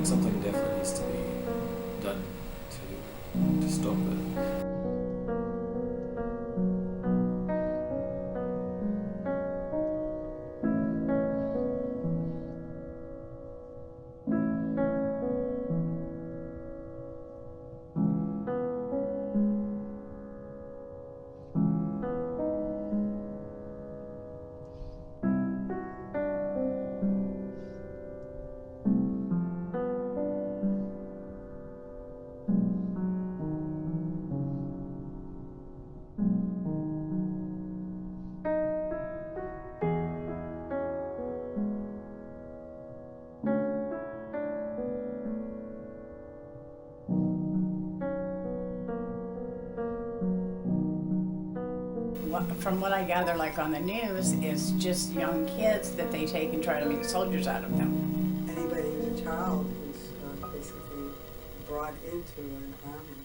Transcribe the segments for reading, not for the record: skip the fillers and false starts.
think something definitely needs to be done to stop it. From what I gather, like on the news, is just young kids that they take and try to make soldiers out of them. Anybody who's a child who's basically brought into an army,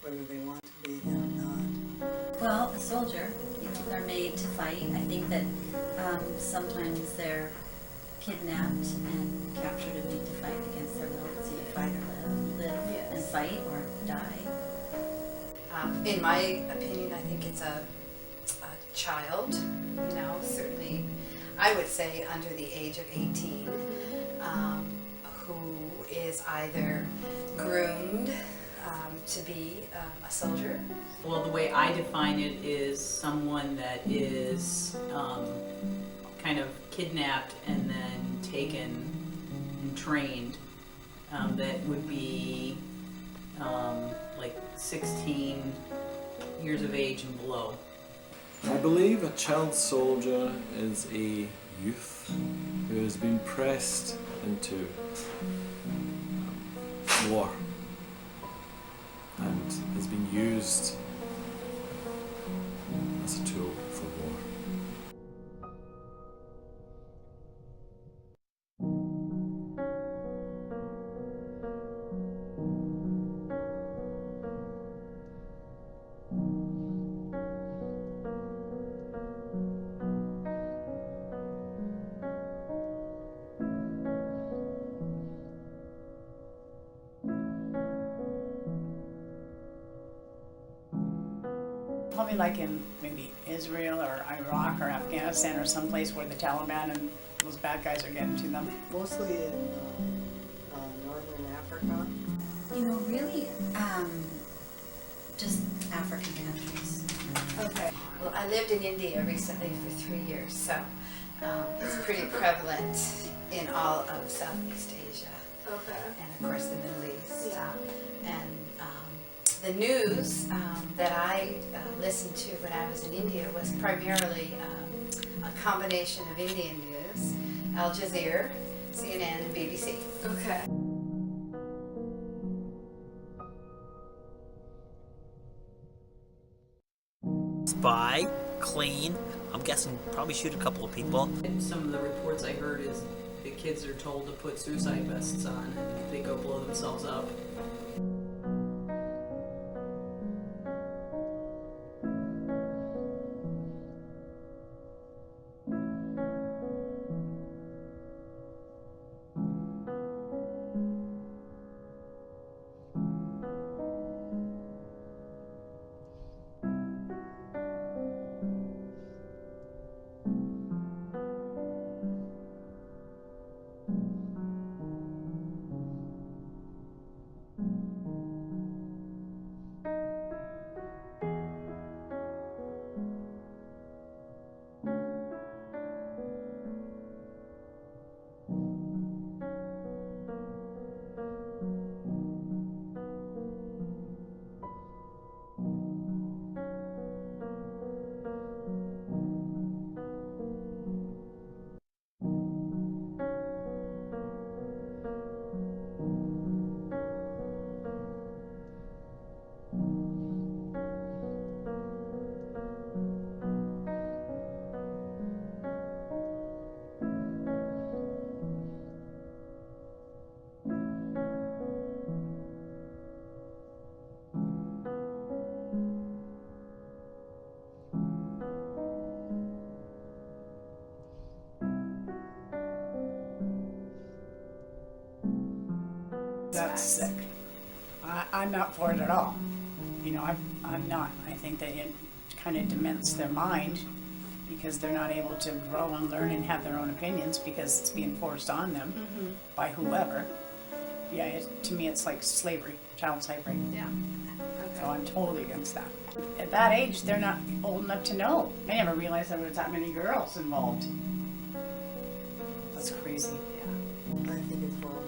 whether they want to be or not. Well, a soldier, they're made to fight. I think that sometimes they're kidnapped and captured and made to fight against their will. It's either fight or live Yes. and fight or die. In my opinion, I think it's a child, certainly I would say under the age of 18, who is either groomed to be a soldier. Well, the way I define it is someone that is kind of kidnapped and then taken and trained, that would be like 16 years of age and below. I believe a child soldier is a youth who has been pressed into war and has been used as a tool for war. Probably like in maybe Israel or Iraq or Afghanistan or someplace where the Taliban and those bad guys are getting to them. Mostly in northern Africa. Really, just African countries. Okay. Well, I lived in India recently for 3 years, so it's pretty prevalent in all of Southeast Asia. Okay. And of course the Middle East. And the news that I listened to when I was in India was primarily a combination of Indian news, Al Jazeera, CNN, and BBC. Okay. Spy, clean. I'm guessing probably shoot a couple of people. And some of the reports I heard is the kids are told to put suicide vests on and they go blow themselves up. That's sick. I'm not for it at all. You know, I'm not. I think that it kind of dements their mind because they're not able to grow and learn and have their own opinions because it's being forced on them by whoever. Yeah, to me it's like slavery, child slavery. Yeah. So I'm totally against that. At that age, they're not old enough to know. I never realized there was that many girls involved. That's crazy. I think it's wrong.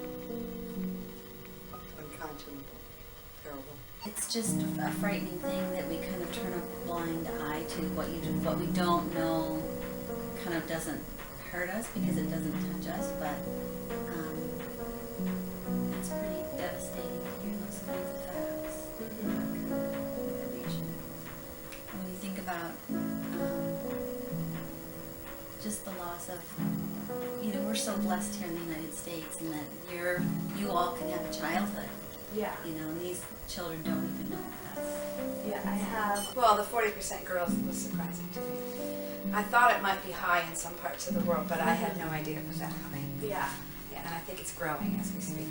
Unconscionable. Terrible. It's just a frightening thing that we kind of turn a blind eye to. What we don't know kind of doesn't hurt us because it doesn't touch us, but it's pretty devastating to hear those kinds of facts. That kind of information. And when you think about just the loss of, you know, we're so blessed here in the United States, and that you all can have a childhood. Yeah. You know, and these children don't even know that's. Yeah, I have. Well, the 40% girls was surprising to me. I thought it might be high in some parts of the world, but I had no idea it was that high. Yeah. Yeah, and I think it's growing as we speak.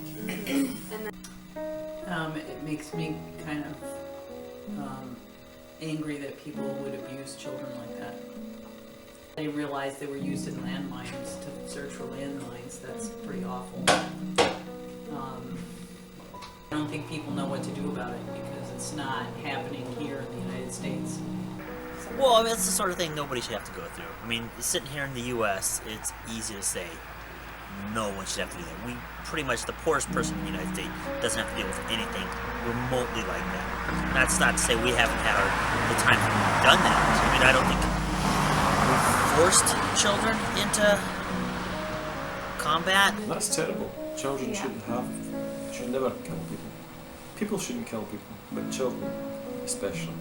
It makes me kind of angry that people would abuse children like that. They realized they were used in landmines to search for landmines. That's pretty awful. I don't think people know what to do about it because it's not happening here in the United States. Well, I mean, it's the sort of thing nobody should have to go through. I mean, sitting here in the U.S., it's easy to say no one should have to do that. We pretty much, the poorest person in the United States doesn't have to deal with anything remotely like that. And that's not to say we haven't had the times when we've done that. I mean, I don't think we've forced children into combat. That's terrible. Children should never kill people. People shouldn't kill people, but children especially.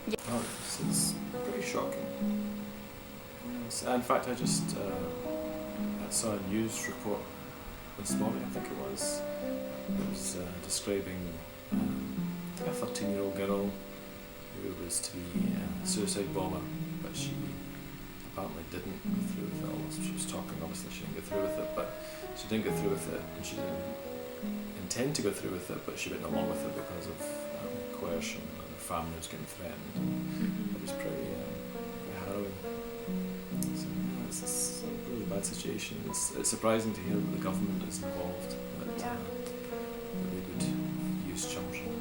Yeah. Oh, it's pretty shocking. Yes. In fact, I just I saw a news report this morning, I think it was. It was describing a 13-year-old girl who was to be a suicide bomber, but she apparently didn't go through with it all. She was talking, obviously she didn't go through with it, but she didn't go through with it, and she didn't intend to go through with it, but she went along with it because of coercion, and her family was getting threatened. It was pretty harrowing. So yeah, it's a really bad situation. It's surprising to hear that the government is involved, that they would use children.